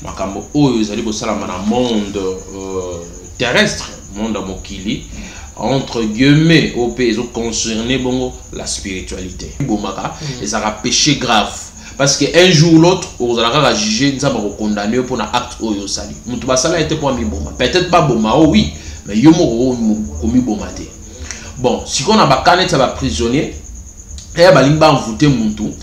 makambo oyo ezali kosalama na monde terrestre, monde à mokili, entre guillemets, au pays concerné bongo la spiritualité. Bomaka, et ça a péché grave. Parce qu'un jour ou l'autre, on va juger, nous allons condamner pour un acte oyo sali. Moutou basala était pour mi boma. Peut-être pas boma, oh oui, mais yomo komi bomate. Bon, si on a bakane ça va prisonnier, et ba limba envoûter moutou,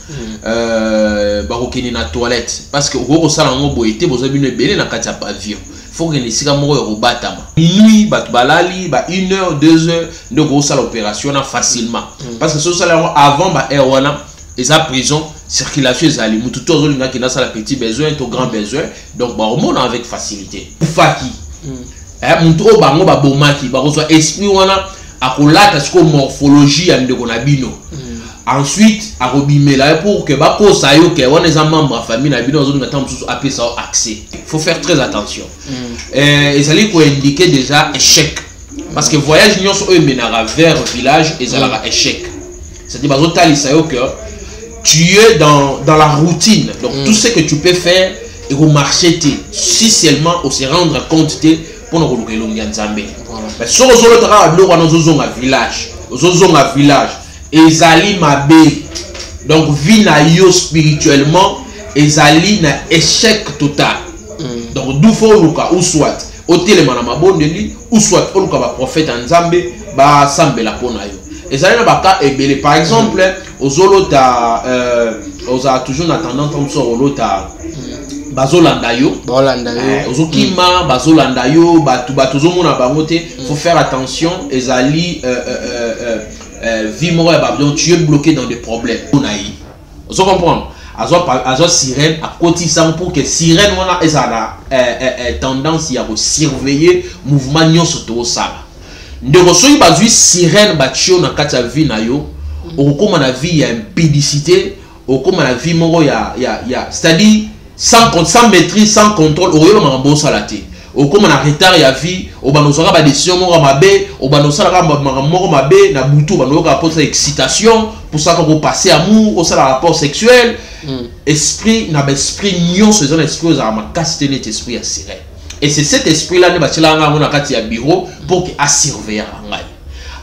ba rokeni na toilette. Parce que au sala ngo boyete, boza bino belé na kati ya pavillon. Faut que les siga moko robatama. Minuit, bat balali, ba 1 heure, 2 heures, de gros sala opération facilement. Parce que ce sala avant ba erwana, et sa prison, circulation ezali. Moutou tozo linga ki na sala petit besoin, to grand besoin, donc ba remonte avec facilité. Faki. Moutou o bango ba bomaki, ba reçoit esprit wana akolata siko morphologie ya ndeko na bino. Ensuite, à robimela pour que ba ko sayo ke wana za membre famille na bino zo ngata msusu appeler ça accès. Il faut faire très attention. Et ça li ko indiquer déjà échec. Parce que voyage nyonso o menara vers village et ça la échec. C'est-à-dire bazo tali sayo que tu es dans la routine. Donc tout ce que tu peux faire et remarcher si seulement on se rendre compte pour nous relouer l'onganzambe. Mais sur le terrain nous on a village, village ezali mabe. Donc vie na yo spirituellement ezali na échec total. Donc d'où faut luka ou soit hôtel manama bondeli ou soit luka ba prophète nzambe ba sambela pona yo. Ezali na baka ebele par exemple ozolota oza toujours na tendance comme ça olota bazolanda yo ozokima bazolanda yo batu zomona bango te. Faut faire attention ezali vie moko ya babylon, tu es bloqué dans des problèmes. Vous comprenez? Azo sirène à côté ça pour que sirène wana ezala tendance à surveiller mouvement nyonso to sala. Ndeko soyi bazui sirène batio na kati ya vie na yo, okoma na vie ya impédicité, okoma na vie moko ya c'est-à-dire sans maîtrise, sans contrôle, oyo mambo sala te. Okoma na retard ya vie, obanosaka ba décision moko mabe, obanosala ka moko mabe na butu banoka apporter excitation pour ça qu'on passer amour, au ça rapport sexuel. Esprit na esprit nyonso ezana esprit za makasi te net esprit ya sirène. Et c'est cet esprit là ne batila nga mona kati ya bureau pour que a surveiller ngai.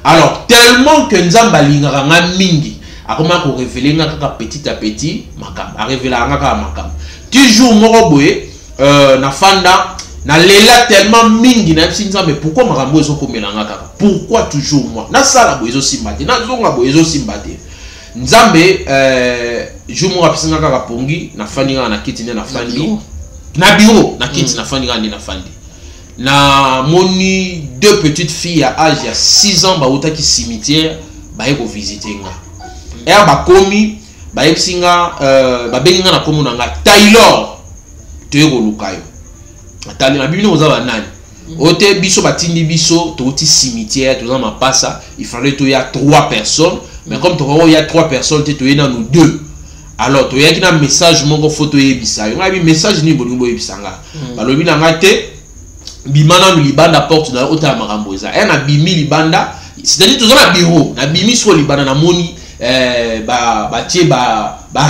Alors tellement que nzamba lingaka nga mingi, akoma ko révéler nga kaka petit à petit makam, a révéler nga kaka makam. Toujours moko boye na fanda na lela tellement mingi na psi nzambe pourquoi makambo ezo komela nga kaka? Pourquoi toujours moi? Na sala boye ezo simbate, na zonga boye ezo simbate. Nzambe jumo rapisi nga kaka pongi na fandi nga na kiti na fandi. Na bureau na kiti na fandi nga na fandi. Na moni deux petites filles à âge ya 6 ans ba utaki cimetière ba yeko visiter nga. Et ba komi ba yepsinga ba benga na komo nga Taylor teko lukayo. Atali na bino oza ba nani. Ote biso batindi biso to uti cimetière to za mapasa, il fallait to ya 3 personnes, mais comme to il y a 3 personnes to yena nous 2. Alors to yaki na message moko photo yebisa. Yo ngabi message ni bolingo yebisanga. Balobi na ngate bimana libanda porte na ota makambo eza. Na bimi libanda, c'est-à-dire to za na bureau, na bimi so libanda na moni ba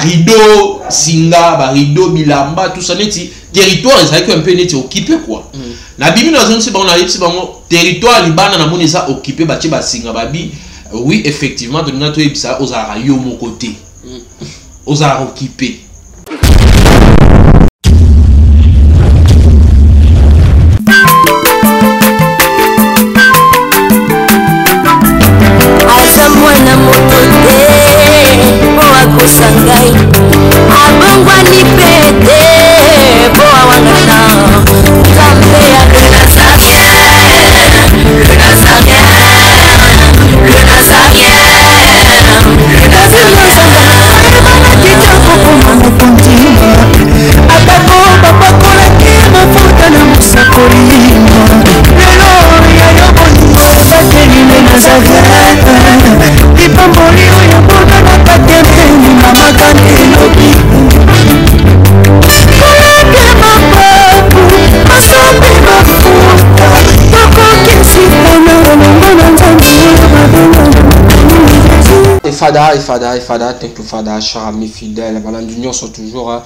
rideau singa ba rideau bilamba tout ça neti territoire ezali un peu neti occupé quoi. Na bimi na zone se ba na yipsi bango territoire libanda na moni ça occupé ba singa babi. Oui effectivement de ngato yebisa ozara yo mon côté. Ozara occupé. Mwana moto te boa kosangai abongwa ni pete boa wanana zambe ya luna savien atako bapakola ki mafuta na musakolima lelo ya yobolingo bateline na zavien ipamboli oyo mbona na patempeni na makani elobi koleke mapapu masambi mafuta tokokisi pona lomona nzambe Fada, thank you Fada, chers amis fidèles, voilà, nous sommes toujours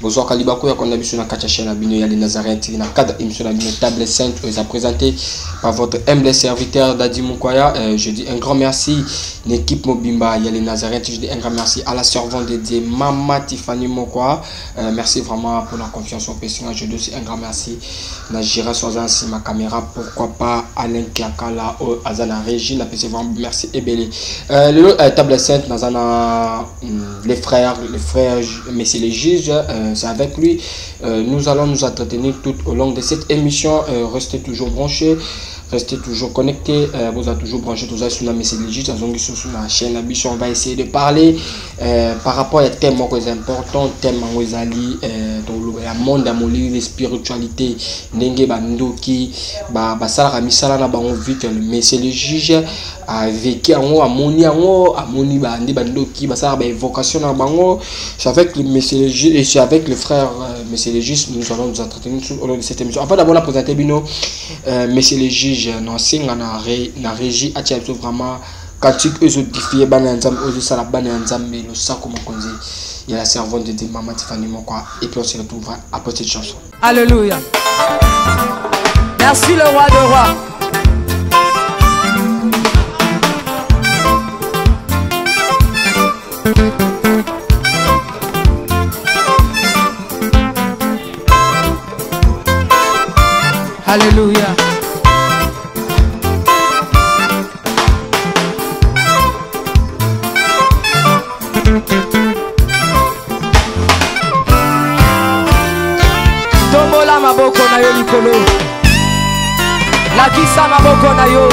Bonsoir Kalibako, ya konda biso na kacha chaîne abino ya les Nazareth na cadre émission abino table sainte est présenté par votre humble serviteur Dadi Mukwaya. Je dis un grand merci l'équipe Mobimba ya les Nazareth. Je dis un grand merci à la servante dédiée Mama Tiffany Mokwa. Merci vraiment pour la confiance au PC. Je dis aussi un grand merci na Jira Soazansi ma caméra, pourquoi pas Alain Kiakala au Azana Régie na PC vraiment merci et belé. Le table sainte dans les frères messieurs les juges, c'est avec lui nous allons nous entretenir tout au long de cette émission. Restez toujours branchés, restez toujours connectés, vous êtes toujours branchés tous sur la message legit sur la chaîne Abisso. On va essayer de parler par rapport à thème important, thème Wezali dans le monde à la spiritualité ndenge bandoki ba sala misala na bango vite le message legit avec amoni bandi bandoki ba sala ba évocation na bango. C'est avec le message legit et c'est avec le frère message legit nous allons nous entretenir au long de cette émission. Avant d'abord la présenter bino message legit non singa na régie atia vraiment quand tu es odifié bananzam ozo sala bananzam le sako mokonzi il y a la servante de Mama Tiffany Mokwa et puis on se retrouvera après cette chanson. Alléluia. Merci le roi de rois. Alléluia. Tombola maboko na yo likolo. Lakisa maboko na yo.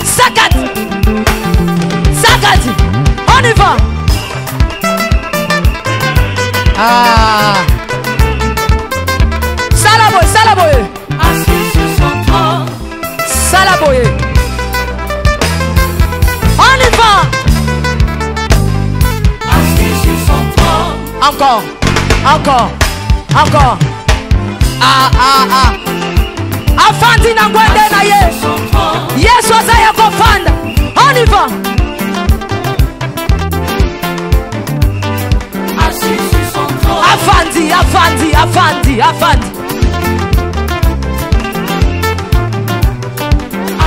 Sakat. Sakat. On y va. Ah. Salaboye, salaboye. Assis sur son trône, Salaboye. On y va. assis sur son trône, Encore. Encore. Encore. Ah, ah, ah. Afandi na ngwende na ye. son trône, Yesu azaya kofanda. On y va. assis sur son trône, Afandi, afandi, afandi, afandi.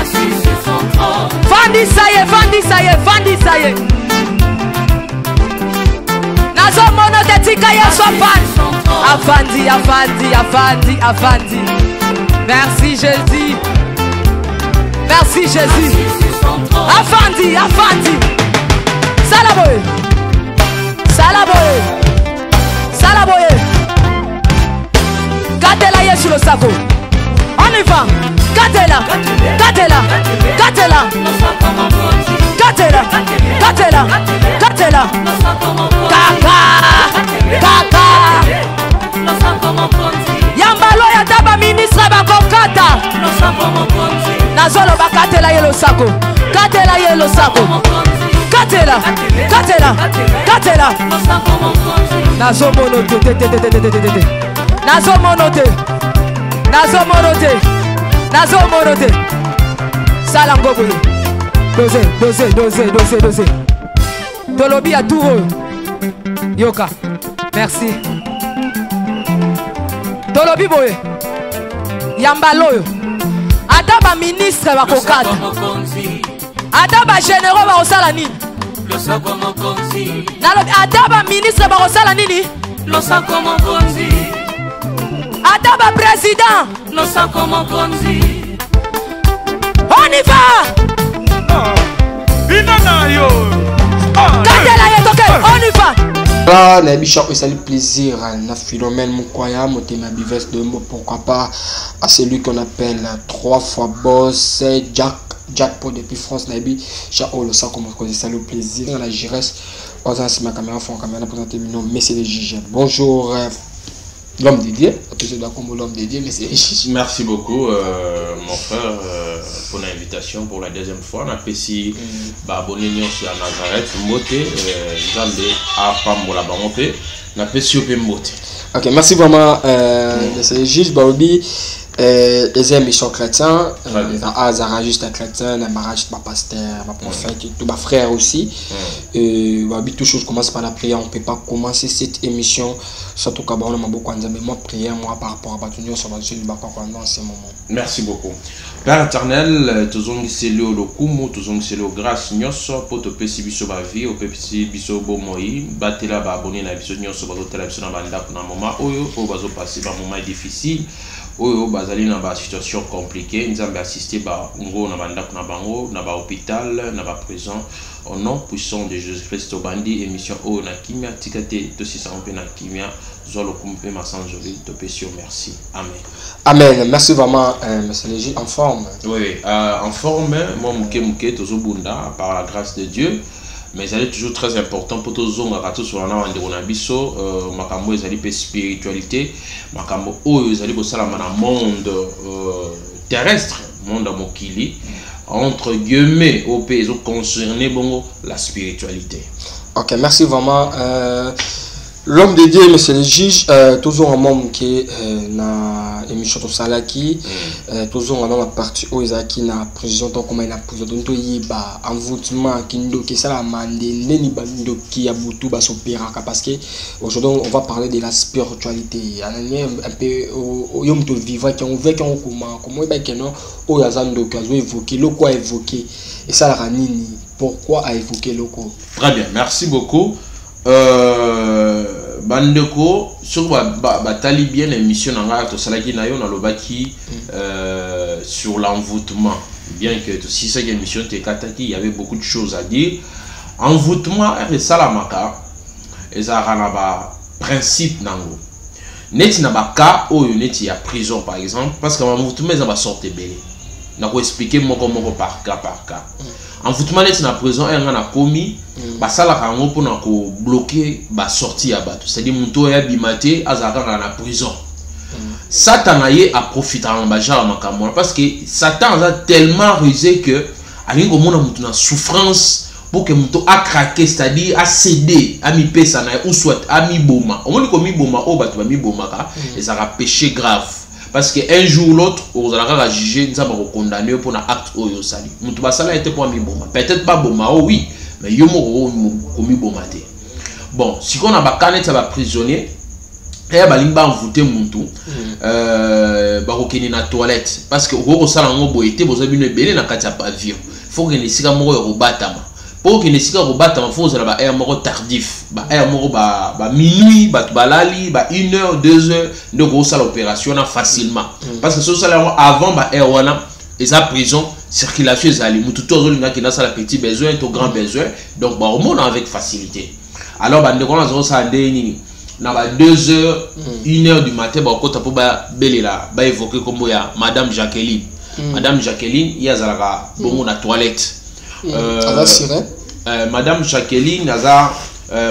assis sur son trône, Fandi saye, fandi saye, fandi saye. Nazo mono te tika Yesu afandi. Afandi, afandi, afandi, afandi. Merci Jésus. Merci Jésus. sur son trône, Afandi, afandi. Salaboye. Salaboye. Salaboye. Gatela Yesu le sako. On y va. Gatela. Gatela. Gatela. Gatela. Gatela. Gatela. Kaka. Kaka. Yambalo ya taba ministre bakokata. Nazolo bakatela yelo sako. Katela yelo sako. Katela. Katela. Katela. Nazo monote. Nazo monote. Nazo monote. Nazo monote. Salango boye. Dosé. Tolobi a tout. Yoka. Merci. Tolobi boye. Yambaloyo. Adaba ministre bakokata. Adaba généraux bakosala nini? Nalobi adaba ministre bakosala nini? Adaba président. On y va. Katela yetoke. On y va. Là, na bichon et salut plaisir na Philomène Mukwaya motema bives de mot pourquoi pas à celui qu'on appelle 3 fois boss Jackpot depuis France Nabi Chao le ça comme salut plaisir la Gires aux ma caméra fond caméra présenter mon nom messieurs les juges. Bonjour l'homme dédié, je dois comme l'homme dédié mais c'est Merci beaucoup mon frère pour l'invitation pour la deuxième fois. On a pesi abonné sur Nazareth Moté Zambé à Pambola Bamope. On a pesi au Moté. Ok, merci vraiment, monsieur le juge Baobi. les émissions chrétiens, Azara juste un chrétien, un mariage, un pasteur, un prophète, tout ma frère aussi. Toutes choses commencent par la prière. On ne peut pas commencer cette émission surtout quand on a beaucoup de mais moi prière moi par rapport à Batunio sur ce moment. Merci beaucoup. Père éternel, tous c'est le kumu, tous c'est le grâce nyoso pour te péci biso ba vie, au péci biso bo moi, batela ba abonné na biso nyoso ba hôtel biso na banda na moment oyo o bazo passer ba moment difficile. Oyo bazali na ba situation compliquée, nous avons assisté ba ngo na banda na bango, na ba hôpital, na ba prison. Au nom puissant de Jésus-Christ, bandi émission o na kimia tikate to si sampe na kimia zolo kumpe masanjoli to pesio merci. Amen. Amen. Merci vraiment monsieur Légi en forme. Oui, en forme, moi muke tozo bunda par la grâce de Dieu. Mais c'est toujours très important pour tous les gens sur la biso makambo ezali pe spiritualité makambo oyo ezali bosala na monde terrestre monde mokili entre guillemets au pays concerné bongo la spiritualité. OK, merci vraiment l'homme de Dieu monsieur le juge toujours un membre qui na émission to salaki toujours dans la partie où ezaki na prison donc comme na prison donc yiba envoûtement kindo que ça la mande neni bando ki ya butu ba sopéraka parce que aujourd'hui on va parler de la spiritualité un peu au yom to vivre qui on veut qu'on comment ba que non o yazando que zo évoquer le quoi évoquer et ça la nini pourquoi a évoqué le quoi. Très bien, merci beaucoup. Bandeko sur batali bien l'émission nanga to salaki na yo na lobaki sur l'envoûtement bien que si cette émission te kataki il y avait beaucoup de choses à dire. Envoûtement et salamaka ezara na ba principe nango neti na ba cas oyo neti ya prison par exemple parce que envoûtement ça va sortir belé na ko expliquer moko par cas envoûtement neti na prison et na komi basala kango pour na ko bloquer ba sortie ya bato c'est-à-dire muto ya bimate azaka na prison Satan a profité en bajar makambo parce que Satan a tellement rusé que ali ngomona mutu na souffrance pour que muto a craqué c'est-à-dire a cédé a mi pesa na ou soit a mi boma on moni ko mi boma o bato ba mi boma ka et ça a péché grave parce que un jour ou l'autre on allera juger nous avons condamné pour un acte oyo sali mutu basala était pour mi boma peut-être pas boma oh oui mais yo mo komi bomate bon si on a ba canet ça va prisonnier et ba limba envoûter mutu ba kokeni na toilette parce que oko sala ngo boité boza bino belé na kati ya pavillon faut que ne sika moko yo batama pour que ne sika ko batama faut za ba air moko tardif ba air moko ba minuit ba balali ba 1 heure 2 heures de gros sala opération na facilement parce que ce sala avant ba air wana et sa prison circulation ezali mutu to zolinga ki na sala petit besoin to grand besoin donc ba on avec facilité alors ba ndeko na zo sa ndeni na ba 2 heures 1 heure du matin ba kota po ba belela ba évoquer comme ya madame Jacqueline madame Jacqueline ya zalaka bongo na toilette madame Jacqueline naza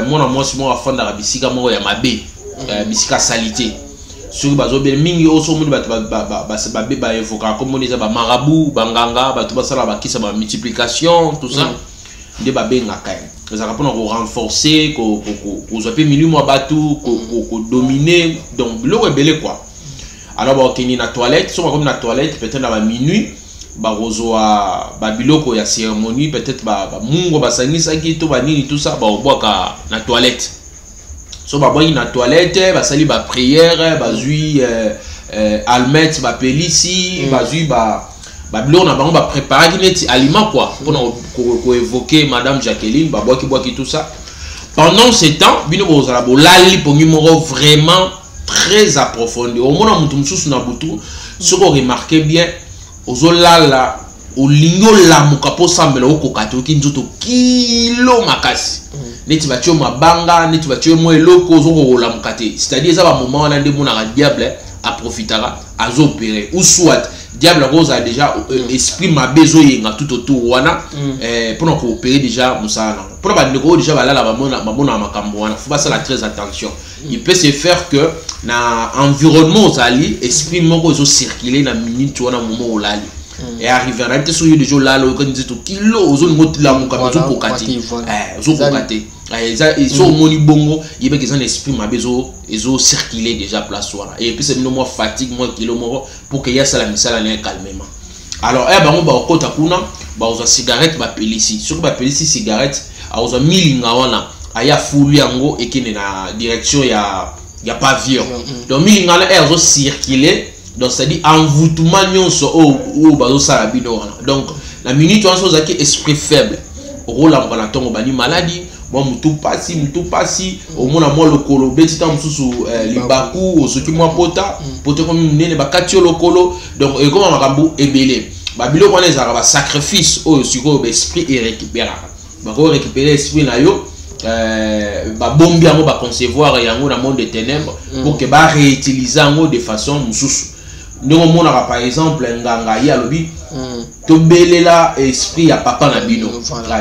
mona mwasi mo afanda ka bisika mo ya mabe bisika salité sur bazo bel mingi oso muni ba ba évoquer comme on ba marabout banganga ba to ba sala ba kisa ba multiplication tout ça de ba benga kai ça va pour renforcer ko zoper milieu mo batu ko dominer donc le rebelle quoi alors ba kini na toilette so comme na toilette peut-être na ba minuit ba rozoa ba biloko ya cérémonie peut-être ba mungo ba sangisa ki to ba nini tout ça ba obwaka na toilette so ba boyi na toilette ba sali ba prière ba zui almet ba pelisi ba zui ba biloko na bango ba préparer neti aliment quoi pour évoquer madame Jacqueline ba boki tout ça pendant ce temps bino bozala bolali pongi moko vraiment très approfondi au mona mutu mususu na butu soko remarquer bien ozolala olingo la mukapo sambela okokato kinzoto kilo makasi neti batio mabanga neti batio mo eloko ozoko la mukate c'est-à-dire ça ba moment wana nde mona diable a profitera azo opérer ou soit diable rose a déjà esprit mabezo yenga tout autour wana pour nous coopérer déjà musana pour ba ndeko déjà balala ba mona makambo wana faut pas ça la très attention il peut se faire que na environnement ozali esprit moko zo circuler na minute wana moment olali et arrivé na te soyo déjà là le quand tout kilo ozo ngotila mo kapezo kokati ozo kokati ils sont moni bongo il y a qu'ils ont esprit ma bezo ezo circuler déjà place voilà et puis c'est moi fatigue moi kilo mo pour que ya sala misala na calmement alors bango ba okota kuna ba oza cigarette ba pelisi sur ba pelisi cigarette a oza milinga wana aya fulu yango ekene na direction ya pavillon donc milinga la ozo circuler donc c'est dit envoûtement nyonso o bazo sala bino wana donc la minute on soza ki esprit faible rôle en bana tongo bani maladie moi mutu pasi au mona moi lokolo betita mususu libaku osoki moi pota comme nene bakati lokolo donc et comme makambo ebele babilo kwana ezaka ba sacrifice o siko esprit et récupérer esprit na yo ba bombi yango ba concevoir yango na monde des ténèbres pour que ba réutiliser yango de façon mususu ndongo mona par exemple nganga ya lobi to belela esprit ya papa na bino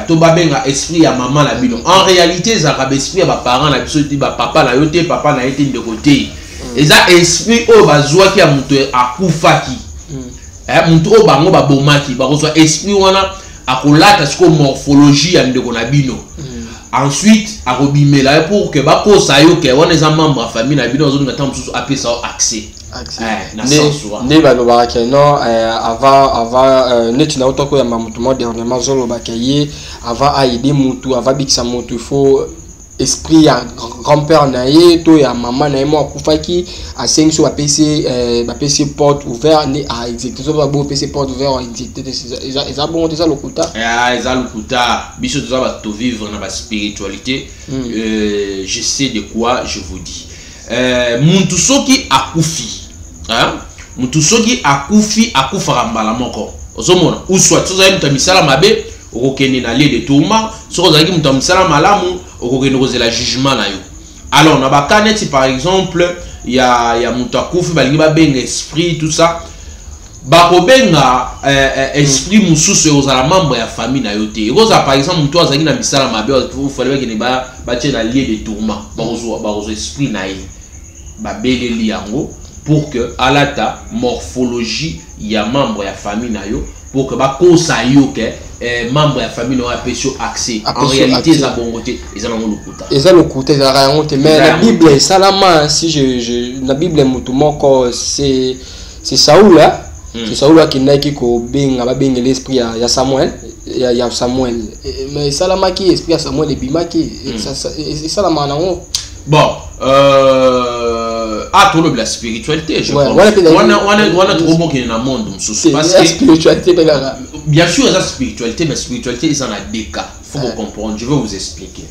to babenga esprit ya maman na bino en réalité za ka esprit ya ba parents na biso ti ba papa na yo te papa na été de côté eza esprit o bazwa ki ya muto akufaki muto o bango ba bomaki ba kozwa esprit wana akolata siko morphologie ya ndeko na bino ensuite akobimela pour que ba kosa yo ke wana eza membre ya famille na bino ozo ngata mususu apesa accès ne balobaka ke non avant neti na otoko ya mamutu dernièrement zolobaka ye avant aider mutu avant bikisa mutu il faut esprit ya grand-père na ye to ya maman na ye mo akufaki asengi so bapesi porte ouvert ne a exécuter so babo pesi porte ouvert a exécuter eza bon déjà lokuta eza lokuta biso toza ba to vivre na ba spiritualité je sais de quoi je vous dis muntu soki akufi mutu soki akufi akufa mbala moko ozomona uswa tsoza mutu misala mabe okokende na lieu de tourment soko zaki mutu misala malamu okokende kozela jugement na yo alors na bakaneti par exemple ya mutu akufi balingi babenga esprit tout ça bakobenga esprit mususu ozala membre ya famille na yo te ekoza par exemple mutu azaki na misala mabe fallait bakende batie na lieu de tourment bakozwa esprit na ye babeleli yango pour que alata morphologie ya membre ya famille na yo pour que ba kosa yo ke membre ya famille no apesio accès en réalité za bongote eza na lokuta eza yango te mais la Bible salama si je la Bible mutu moko c'est Saoul c'est Saoul qui naiki ko benga ba benga l'esprit ya Samuel ya Samuel mais salama qui esprit ya Samuel ebimaki salama nango bon tout le la spiritualité je pense on a trop bon qui est dans le monde parce que spiritualité bien sûr la spiritualité mais spiritualité ils en a deux cas faut comprendre je vais vous expliquer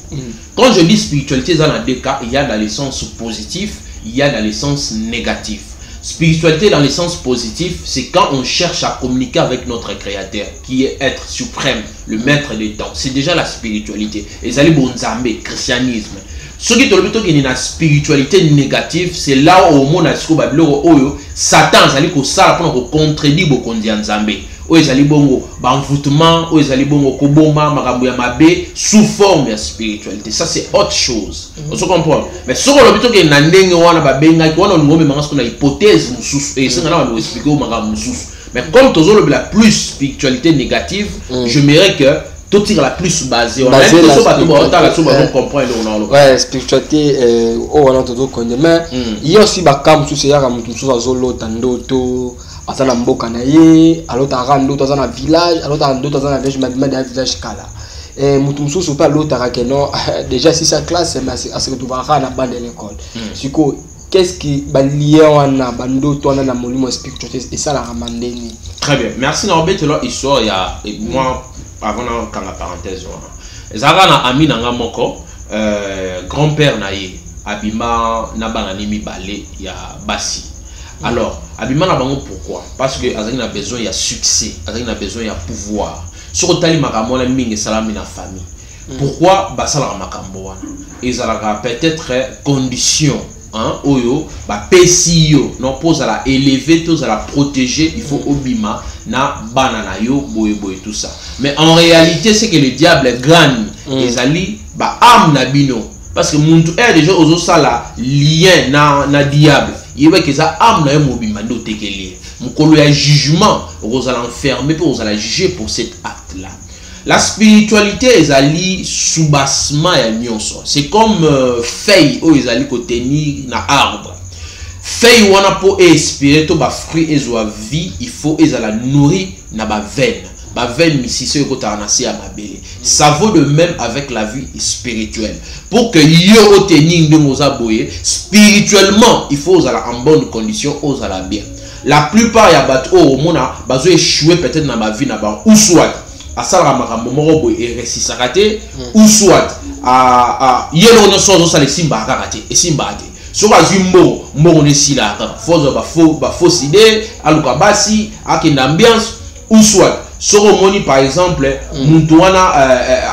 quand je dis spiritualité ils en a deux cas il y a dans le sens positif il y a dans le sens négatif. Spiritualité dans le sens positif, c'est quand on cherche à communiquer avec notre créateur qui est être suprême, le maître des temps. C'est déjà la spiritualité. Et ça, les bons zambé, christianisme. Ce qui est une spiritualité négative, c'est là où au monde Satan pour contredire beaucoup de zambé. Envoûtement, sous forme de spiritualité. Ça, c'est autre chose. On se comprend. Mais ce qu'on a hypothèse, mais comme tu as la plus spiritualité négative, j'aimerais que tout tire la plus basée. On a ouais, spiritualité, on a tout connu. Mais il y a aussi des cas où il y a des azana mboka na ye alota rando tazana village alota rando tazana village kala mutu mususu pa alota rakeno déjà si sa classe mais à ce que tu vas na bande de l'école siko qu'est-ce qui ba lié wana bando to na molimo spiritualité et ça la ramandeni. Très bien, merci Norbert là histoire ya et moi avant quand la parenthèse ezaka na ami nanga moko grand-père na ye abima na banani mibale ya basi. Alors, abimana bango pourquoi? Parce que azali a besoin il y a succès, azali a besoin il y a pouvoir. Sur tali makambo la mingi salami na famille. Pourquoi basala makambo wana? Ezalaka peut-être condition hein oyo ba pesio non pose à la élever tous à la protéger, il faut obima na banana yo boye tout ça. Mais en réalité c'est que le diable gagne ezali ba âme na bino parce que muntu est déjà aux sala lien na diable. Il veut que ça âme na mobimba ndo tekeli mokolo ya jugement vous allez enfermer pour vous allez juger pour cet acte là. La spiritualité ezali soubassement ya nyonso. C'est comme feuille où ezali ko tenir na arbre. Feuille wana po espérer to ba fruit ezwa vie, il faut ezala nourrir na ba veine. Ba veine misisi ko ta na sia mabele. Ça vaut de même avec la vie spirituelle. Pour que yo obtenir ndongoza boye, spirituellement, il faut ezala en bonne condition, ezala bien. La plupart ya bato o mona bazo échouer peut-être na ma vie na ba ou soit à ça et resisakate ou soit à yelo no so ça les simba kakate et simba te so azimbo mo ne sila ba fausse idée aluka basi akenda ambiance ou soit so moni par exemple muntu wana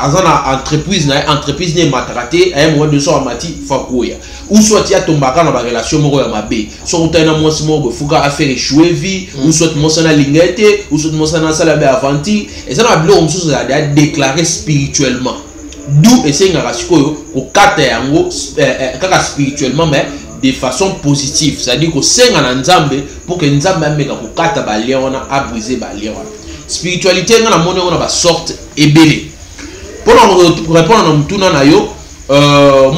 azana entreprise ne matraté ay mo de so amati fakoya ou soit ya tombaka na ba relation moko ya mabe so utana mwasi moko fuka affaire échouer vie ou soit monsana lingete ou soit monsana sala be avanti et ça na bilo msusu za déclarer spirituellement d'où essayer ngaka sikoyo ko kata yango kaka spirituellement mais de façon positive, c'est-à-dire que senga na nzambe pour que nzambe ameka ko kata ba liona a briser ba liona. Spiritualité ngana mona on a ba sorte ebele. Pour répondre à mutuna na yo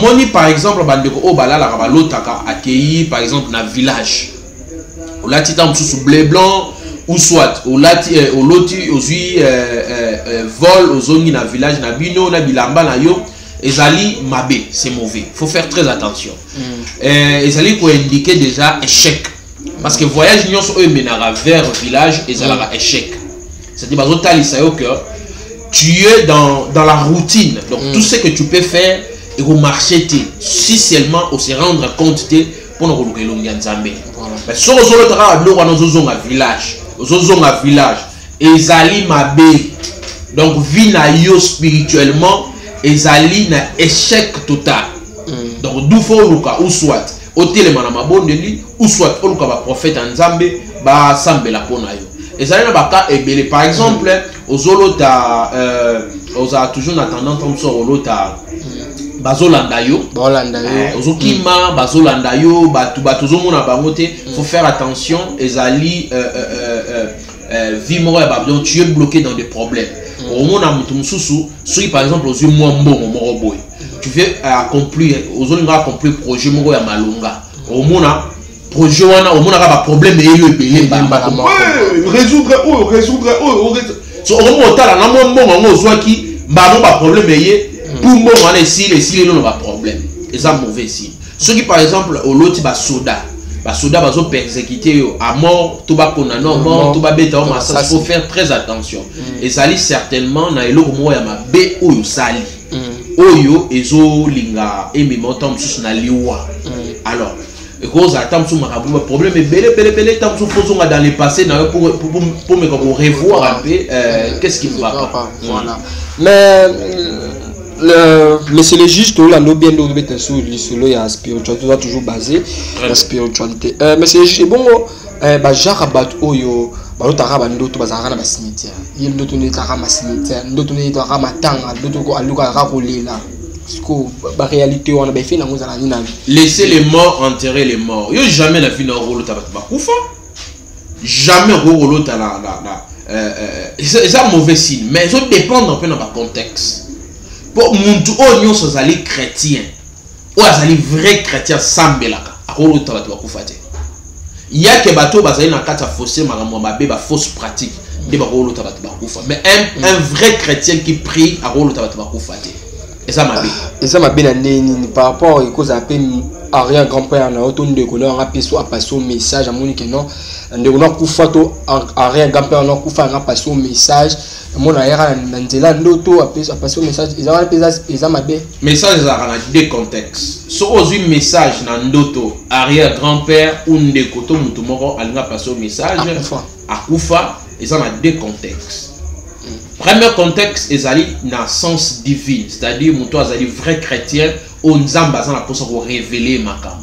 moni par exemple bandeko o balala ka balotaka accueilli par exemple na village. Olati tam sous blé blanc ou soit olati oloti ozui vol ozongi na village na bino na bilamba na yo ezali mabe, c'est mauvais. Faut faire très attention. Ezali ko indiquer déjà échec. Parce que voyage nyonso o menara vers village ezala échec. C'est-à-dire que tu es dans la routine. Donc tout ce que tu peux faire et au marché si seulement on se rendre compte pour nous relouer nzambe. Mais si on solo tra blo wana zozonga village, zozonga village ezali mabe. Donc vie na yo spirituellement ezali na échec total. Donc d'où faut luka ou soit hôtel mana mabondeli ou soit luka ba prophète nzambe ba sambela pona yo. Et ça n'a pas été par exemple aux olota aux a toujours attendant comme ça aux olota bazolanda yo aux okima bazolanda yo batuzo mona bangote faut faire attention ezali vie moro ba donc tu es bloqué dans des problèmes au mona mutu mususu si par exemple aux moi mbongo moro boy tu veux accomplir aux olinga accomplir projet moro ya malonga au mona projet wana au mona ka ba problème et le belé résoudre so on tala na mbongo ngo zwaki mbamo ba problème yé pour mbongo wana si les non ba problème et ça mauvais signe ceux qui par exemple au loti ba soda bazo persécuter yo à mort tout ba kona non mort tout ba beta ma ça faut faire très attention et ça lit certainement na eloko mo ya mabe oyo sali oyo ezo linga et memotam sous na liwa alors et cause attend sous ma problème est belé tant sous posons dans le passé pour me revoir un peu qu'est-ce qui ne va pas voilà mais c'est le juste là nous bien nous mettre sur la spiritualité doit toujours basé la spiritualité mais c'est juste bon ba jarabat oyo ba lotaka ba ndoto bazaka na ba cimetière il ndoto ne taka ma cimetière ndoto ne taka matanga ndoto ko aluka ka kolela la réalité on a bien fait dans nos années. Laissez les morts enterrer les morts. Yo jamais la vie na rolo tabatba kufa. Jamais rolo ta la c'est un mauvais signe mais ça dépend un peu dans le contexte. Pour muntu o nyo so zali chrétien. O azali vrai chrétien sambelaka. Rolo tabatba kufa te. Il y a que bateau bazali na kata fossé makambo mabe ba fausse pratique. De ba rolo tabatba kufa. Mais un vrai chrétien qui prie a rolo tabatba kufa te. Et ça m'a bien ni par rapport à cause à peine arrière grand-père na auto de couleur a passé à passer au message à monique non de on a photo arrière grand-père on a kufa a passer au message mon arrière nzela ndoto a passer au message ils ont mabé message ça a deux contextes so ozu message na ndoto arrière grand-père ou ndeko to mutu moko alinga passer au message à kufa ils ont deux contextes. Premier contexte ezali na sens divin, c'est-à-dire mon toi ezali vrai chrétien au nzamba za na posa ko révéler makam.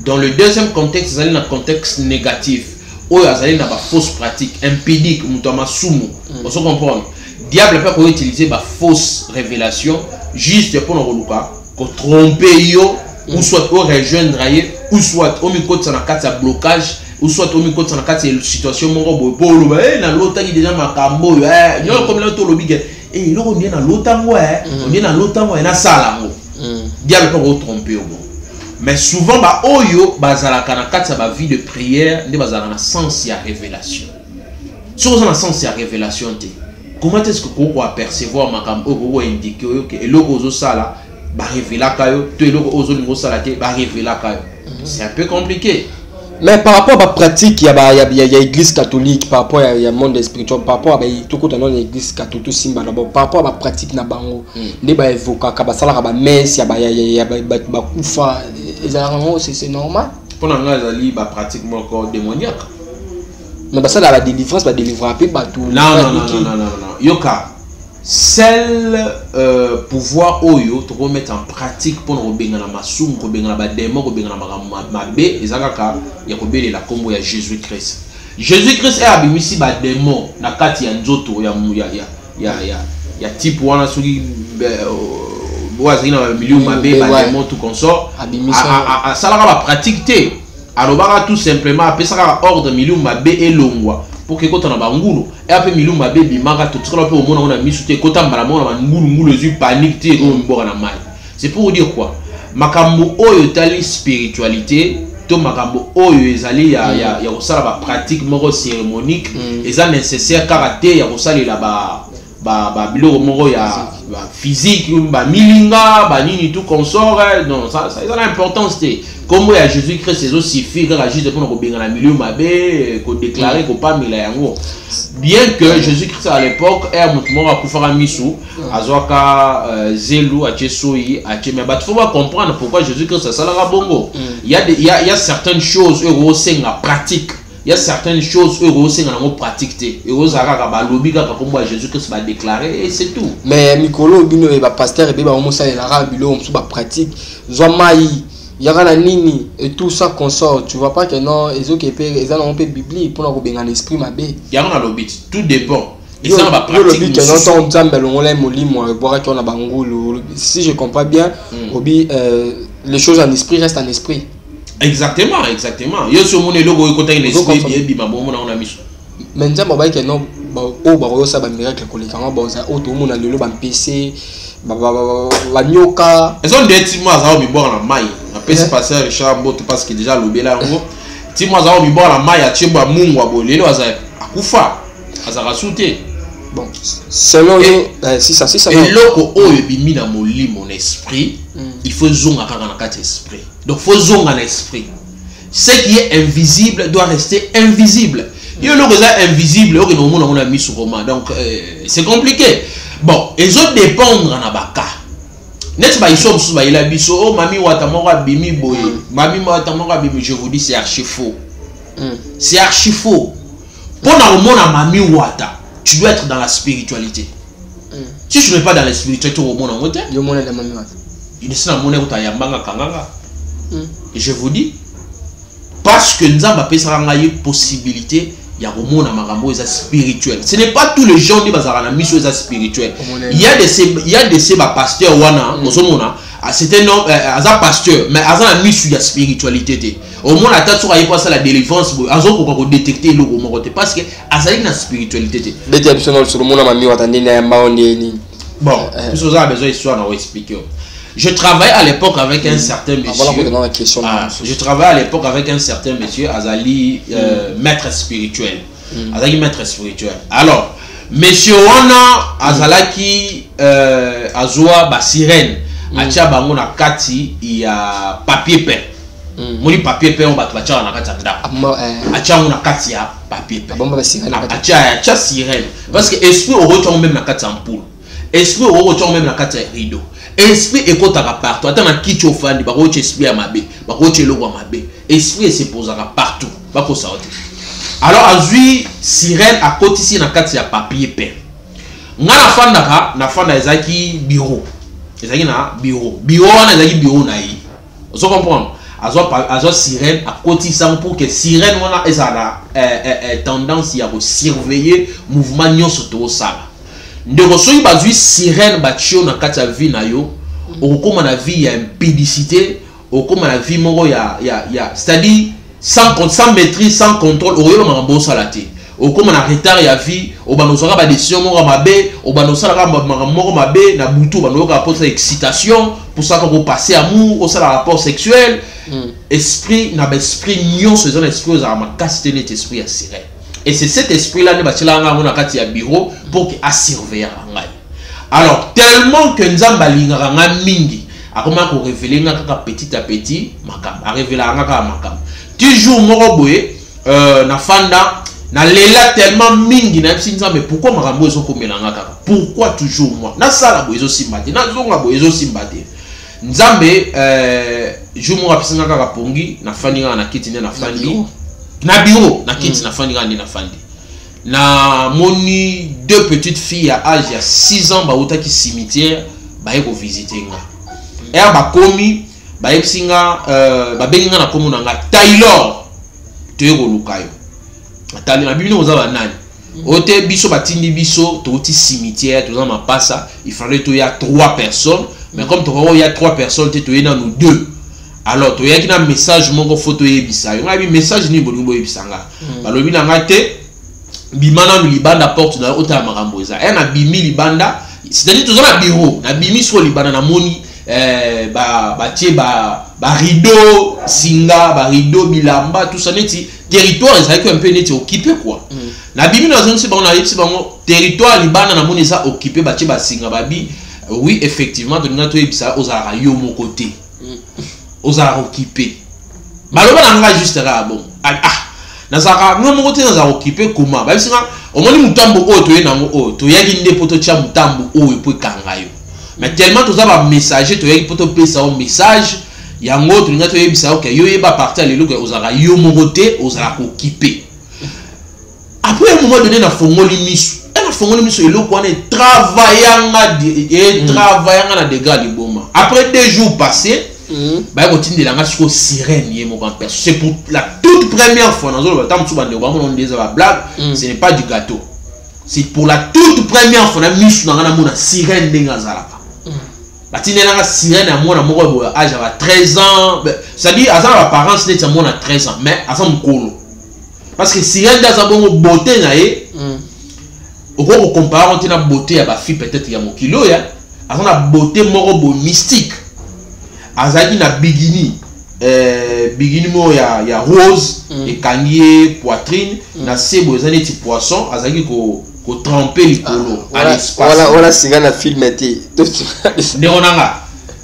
Dans le deuxième contexte ezali na contexte négatif, o ezali na ba fausse pratique, impudique mon toi masumu. On se comprend. Diable peut ko utiliser ba fausse révélation juste pour nous reluka, ko tromper yo ou soit au rejoindre ou soit au micro de na kata blocage ou soit au micro de la situation moro bolo ba na lota qui déjà makambo yo comme là to lobi et il on est dans l'otango on est dans l'otango na sala ngo diable pas vous tromper bon mais souvent ba oyo bazalaka na kati ba vie de prière ne bazala na sens ya révélation sur na sens ya révélation te comment est-ce que vous apercevoir makambo vous indiquer que eloko zo sala ba révéla kayo to eloko ozo lingo sala te ba révéla kayo c'est un peu compliqué. Mais par rapport à la pratique, il y a l'église catholique, par rapport à le monde spirituel, par rapport à tout l'église catholique, par rapport à la pratique, c'est normal. Pour nous, la pratique encore démoniaque. Mais ça, la délivrance, la délivrance, non. Yoka. Seul pouvoir oyo to mettre en pratique pour nous benga na masum ko benga na ba démon ko benga na mabe ezakaka ya ko belela kombo ya Jésus Christ. Jésus Christ est abimisi ba démon na kati ya nzoto ya type wana soki boazi na milieu mabe ba démon tout consort a salaka ba pratique te alobaka tout simplement apesaka ordre milieu mabe elongwa pour que quand on a bangulu et après milou ma baby manga tout ce qu'on peut au monde on a mis sous tes côtés malamon on ngulu les yeux paniqués comme bora na mai. C'est pour dire quoi makambo oyo tali spiritualité to makambo oyo ezali ya osala ba pratique moko cérémonique eza nécessaire karaté ya osala la ba biloko moko ya physique ba milinga ba nini tout consort non ça a l'importance te comme ya Jésus Christ c'est aussi suffit que juste pour nous benga na milieu mabe ko déclarer ko pas mila yango bien que Jésus Christ à l'époque est mutmo a kufara misu azoka zelu a tchesoi a mais bah faut pas comprendre pourquoi Jésus Christ ça la bongo il y a certaines choses euro senga pratique. Il y a certaines choses heureuses c'est dans nos pratiques heureuses à ba lobby ka comme Jésus Christ va déclarer et c'est tout. Mais Mikolo bino et ba pasteur et ba omosa et la bilo on ba pratique zomai yara nini et tout ça consort tu vois pas que non ezo ke pe eza na pe biblique pour na ko benga l'esprit mabe yara na lobby tout dépend et ça ba pratique lobby que non ton nzambe lo ngole molimo boira ki on a bangulu si je comprends bien obi les choses en esprit restent en esprit. Exactement. Yo so mon logo ko tay l'esprit bien bima bon on a mis. Mais nzambe ba ke non o ba yo sa ba miracle ko le kanga ba za o to mon na lelo ba PC ba nyoka ezo ndeti moi za o mi bora na mai na pesi passer Richard Mboto parce que déjà lobela ngo ti moi za o mi bora na mai a chimba mungu abo lelo aza akufa aza rasute. Bon selon si ça et loko oyo bimi na moli mon esprit il faut zonga kaka na kati esprit donc faut zonga na esprit ce qui est invisible doit rester invisible yo loko za invisible oyo no mona on mis sur roman donc c'est compliqué bon et autres dépendre na baka net ba iso musu ba ila biso oh mami wata moko bimi boye mami wata moko bimi je vous dis c'est archi faux c'est archi faux pour na mona mami wata tu dois être dans la spiritualité. Si tu n'es pas dans la spiritualité, tu vas au et je vous dis, parce que nous avons une possibilité, il y a un spirituel. Ce n'est pas tous les gens qui ont une mission spirituelle. Il y a des pasteurs, c'est un homme, un pasteur, mais il y a une mission de spiritualité. Au moins, la tête sur la délivrance, il y a un détecter le parce que il y a une spiritualité. Bon, tout ça a besoin d'histoire d'expliquer. Je travaille à l'époque avec un certain monsieur. Je travaille à l'époque avec un certain monsieur, Azali, maître spirituel. Azali, maître spirituel. Alors, monsieur Wana, Azalaki, Azoa, Basirène, Atia Bangona Kati, il y a papier peint. Moni papier peint, on va te battre dans la Katanda. Atia Mona Katia, papier peint. Atia sirène. Parce que esprit au retour même la Katia en poule. Esprit au retour même la Katia rideau. Esprit écoutera partout. Attends, un kitsch au fan, bah, esprit à ma bé, bah, logo à ma bé. Esprit se posera partout. Bah, pour ça. Alors, azui sirène à côté ici, na kati ya papier peint. Nga na fanda na fanda ezaki bureau. Ezaki na bureau. Bureau na ezaki bureau na yi. Vous comprenez? Azo sirène à côté ça pour que sirène wana ezala tendance ya ko surveiller mouvement nyonso to sala. Ndeko soki bazui sirène batio na kati ya vie na yo, okoma na vie ya impédicité, okoma na vie moko ya c'est-à-dire sans maîtrise, sans contrôle, au lieu de m'embosser à la tête. Au comme on a retard ya vie, au banosara ba décision moko mabe, au banosara moko mabe na butu banoka rapport excitation pour ça qu'on passer amour, au ça rapport sexuel. Esprit na esprit nion ce genre esprit aux ma casse net esprit à serré. Et c'est cet esprit là ne batila nga on a kati ya bureau pour que a surveiller ngai. Alors tellement que nzamba lingaka nga mingi, a comment ko révéler nga kaka petit à petit makam, a révéler nga kaka makam. Toujours moko boye na fanda na lela tellement mingi na psinza mais pourquoi makambo ezo komelanga kaka? Pourquoi toujours moi? Na sala boyezo simbate, na zonga boyezo simbate. Nzambe jumu rapsinga kaka pongi na faninga na kiti na fandi. Na bureau na kiti na faninga na fandi. Na moni deux petites filles à âge ya 6 ans ba utaki cimetière ba yeko visiter nga. Er ba komi ba yepsinga ba benga na komo nga Taylor teko lukayo. Atali na bibino oza banani. Ote biso batindi biso toti cimetière toza mapasa, il fallait to ya 3 personnes, mais comme il y a 3 personnes te toyena nous 2. Alors to ya ki na message moko photo yebisa. Yo ngabi message ni bolingo yebisanga. Balobi na ngate bimana libanda porte na ota makambo eza. Na bimi libanda, c'est-à-dire toza na bureau, na bimi so libanda na moni ba rideau singa ba rideau bilamba tout ça neti territoire ça qui un peu neti occupé quoi na bimi na zone c'est bon na yipsi bango territoire libana na moni ça occupé ba singa babi oui effectivement de ngato yipsa ozara yo mon côté ozara occupé baloba na nga juste ra bon na zaka no mon côté na za occupé comment ba singa o moni mutambo o to yenango o to yaki nde poto cha mutambo o e po kangayo. Mais tellement tout ça va messager, tu as pour te passer un message, il y a un autre, tu as dit ça, ok, yo va partir à l'élo que vous avez yo monté, vous avez occupé. Après un moment donné, na fongoli misu, na fongoli misu l'élo qu'on est travaillant na dégâts du boma. Après 2 jours passés, bah continue de la mettre sur sirène yé mon grand-père. C'est pour la toute première fois dans le temps où on dit ça blague, ce n'est pas du gâteau. C'est pour la toute première fois na misu na mona sirène d'engazala. La tinela sirène à moi à âge à 13 ans, c'est-à-dire à ça apparence c'est à moi à 13 ans, mais à ça m'colo. Parce que sirène dans sa bonne beauté naé, au gros comparer on a beauté à ba fille peut-être il y a mon kilo ya, à ça la beauté morobo mystique. À ça qui na bikini, bikini mo ya rose et canier poitrine, na sebo les années poisson, à ça qui ko tremper les colos à l'espace. Voilà c'est un film été. Ne onanga.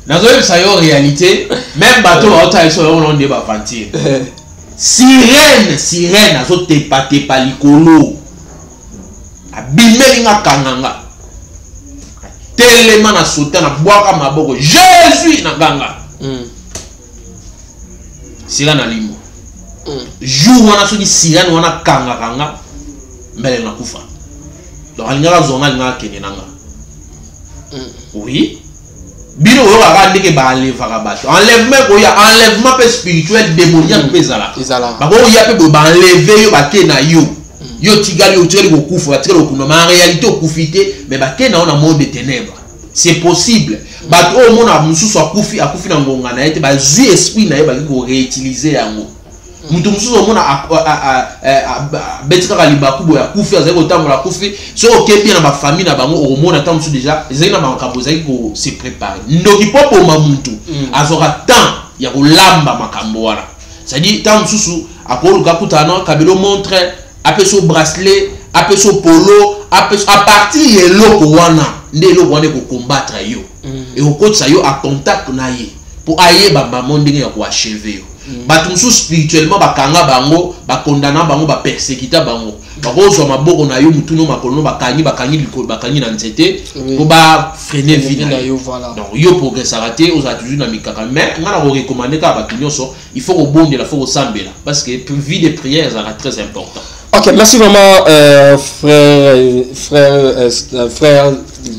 Dans une ça yo réalité, même bateau autant ils sont on débat aventure. Sirène azo te pas likolo. Abimelinga kanganga. Tellement na sauter na boaka maboko. Jésus na ganga. Sirène alimo. Jour wana so di sirène wana kanga mbele na kufa. Donc alingaka zonga linga kene nanga. Oui. Bino yo akande ke ba enlèvera bato. Enlèvement ko ya enlèvement pe spirituel démoniaque pe zala. Ba ko ya pe ba enlever yo ba ke na yo. Yo tigali yo tireli ko kufa, tireli ko mais en réalité ko kufite mais ba ke na on a monde de ténèbres. C'est possible. Ba o mona mususu akufi na ngonga na ete ba zu esprit na ye ba ko réutiliser yango. Mutu mususu omona betika kaliba kubo ya kufi azali kotambola kufi so okebi na ba famille na bango omona ta mususu déjà ezali na makambo ezali ko se préparer ndoki popo ma mutu azora temps ya kolamba makambo wana c'est-à-dire ta mususu akoluka kutana kabelo montre apeso bracelet apeso polo apeso à partir eloko wana nde eloko wana ko combattre yo et okotsa yo à contact na ye pour aye ba ndenge ya ko achever yo. Batumsu spirituellement bakanga bango bakondana bango ba persécuter bango bakozwa maboko na yo mutuno makolo bakangi likolo bakangi na nzete ko ba freiner vie na yo voilà. Donc yo progresser raté aux toujours na mikaka mais ngana ko recommander ka batunyoso il faut rebondir il faut sambela parce que vie de prière ça très important. OK, merci vraiment frère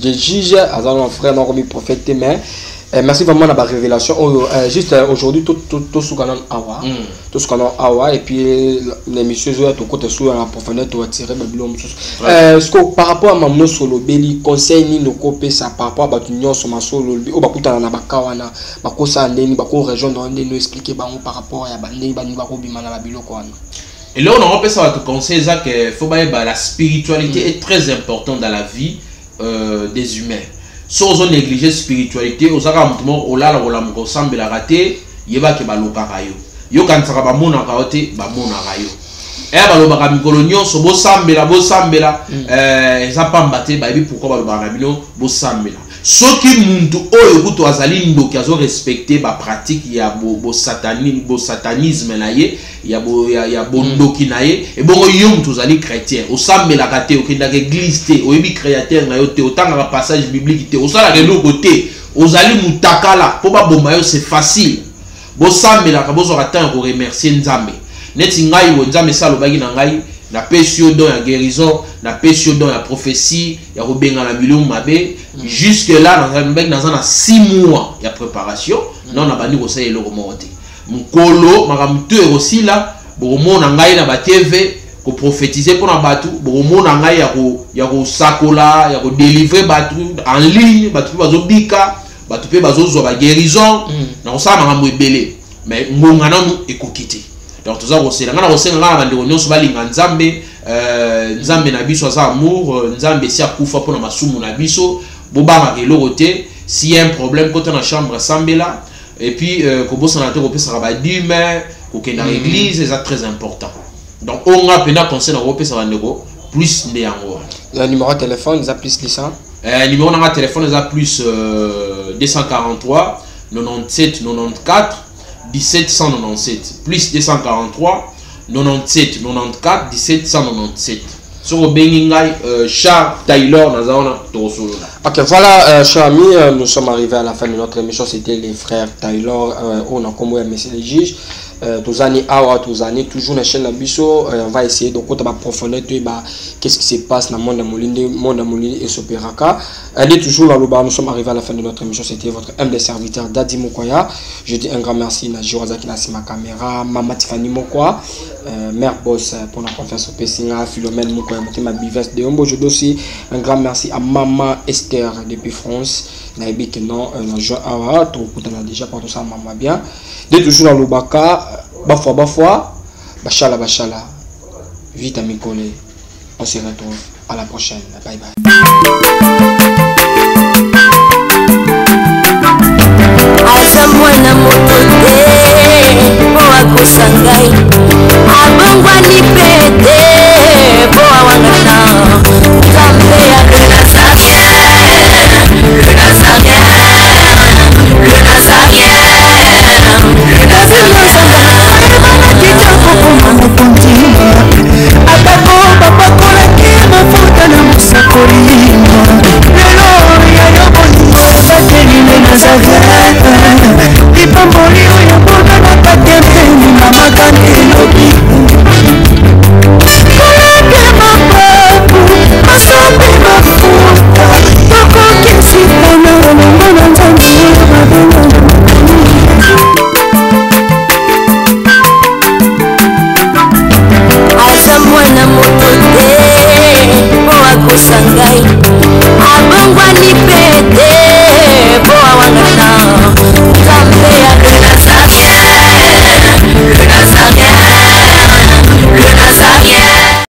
de juge, azalo frère non comme prophète mais Merci vraiment de la révélation. Juste aujourd'hui, tout ce qu'on a awa. Tout ce qu'on a awa. Et puis, les messieurs, tout côté sur la profondeur, tout attirer. Est-ce que par rapport à Mamno Solo, Beli, conseil ni nos copés, ça par rapport à Batunion, Soma Solo, ou Bakuta Nabakawana, Bakosa Ndeni, Bako région dans nous expliquer par rapport à Bani, Bani Bako Bimana Babilo Koan. Et là, on a ça va te conseiller que la spiritualité est très importante dans la vie des humains. Si on néglige la spiritualité, on a ensemble la raté, il y a que balokarayo. Yo quand ça va mona kaote, ba mona rayo. Et balobaka mikolonio so bo sambela ça pas mbaté ba bi pourquoi balobaka bino bo sambela. Soki muntu oyo kuto azali ndoki azo respecter ba pratique ya bo satanisme na ye ya bo ndoki na ye et bongo yo mutu azali chrétien osambela kate okenda église te oyebi créateur na yo te otanga ba passage biblique te osala ke loko te ozali mutakala po ba bomba yo c'est facile bo sambela ka bozo ratanga ko remercier nzambe neti ngai wo nzambe salo bagi na ngai na pesio don ya guérison na pesio don ya prophétie ya kobenga na bilou mabe jusque là dans 6 mois ya préparation non na bandi ko sa eloko mote mukolo makamtu aussi là bomona ngai na ba TV ko prophétiser pour na batu bomona ngai ya ko sakola ya ko délivrer batu en ligne batu bazo bika batu pe bazo zo ba guérison na ko sa makambo ebele mais ngonga nanu ekokite. Donc tout ça c'est là on sait là bande on se balinga nzambe nzambe na biso za amour nzambe si akufa pour na masumu na biso bobanga ke lokote si y a un problème quand on a chambre sambela et puis ko bosana te ko pesa ba dime ko ke na église c'est très important. Donc on a pena conseil na ko pesa bandeko plus ne yango. Le numéro de téléphone ça plus 100 numéro de téléphone ça plus 243 97 94 1797 plus 243 97 94 1797 sur le Beningai Charles Taylor Nazana Tosolo. Ok, voilà, chers amis, nous sommes arrivés à la fin de notre émission. C'était les frères Taylor. On a comme messieurs les juges. Tous années awa, tous années toujours la chaîne Nabiso. On va essayer de profondeur qu'est-ce qui se passe dans le monde de Molini et Soperaka. Elle est toujours là, nous sommes arrivés à la fin de notre émission. C'était votre humble serviteur Dadi Mokoya. Je dis un grand merci à Jiwazaki Nassima Kamera, Mama Tiffany Mokoya, Mère Boss pour la confiance au Pessinga, Philomène Mokoya, ma bivesse de Ombo. Je dis aussi un grand merci à Maman Esther depuis France. Naïbi que non, awa, tout le monde a déjà pour tout ça, maman bien. De toujours dans l'Obaka. Bafwa, Bachala, vite à Mikole. On se retrouve à la prochaine. Bye bye.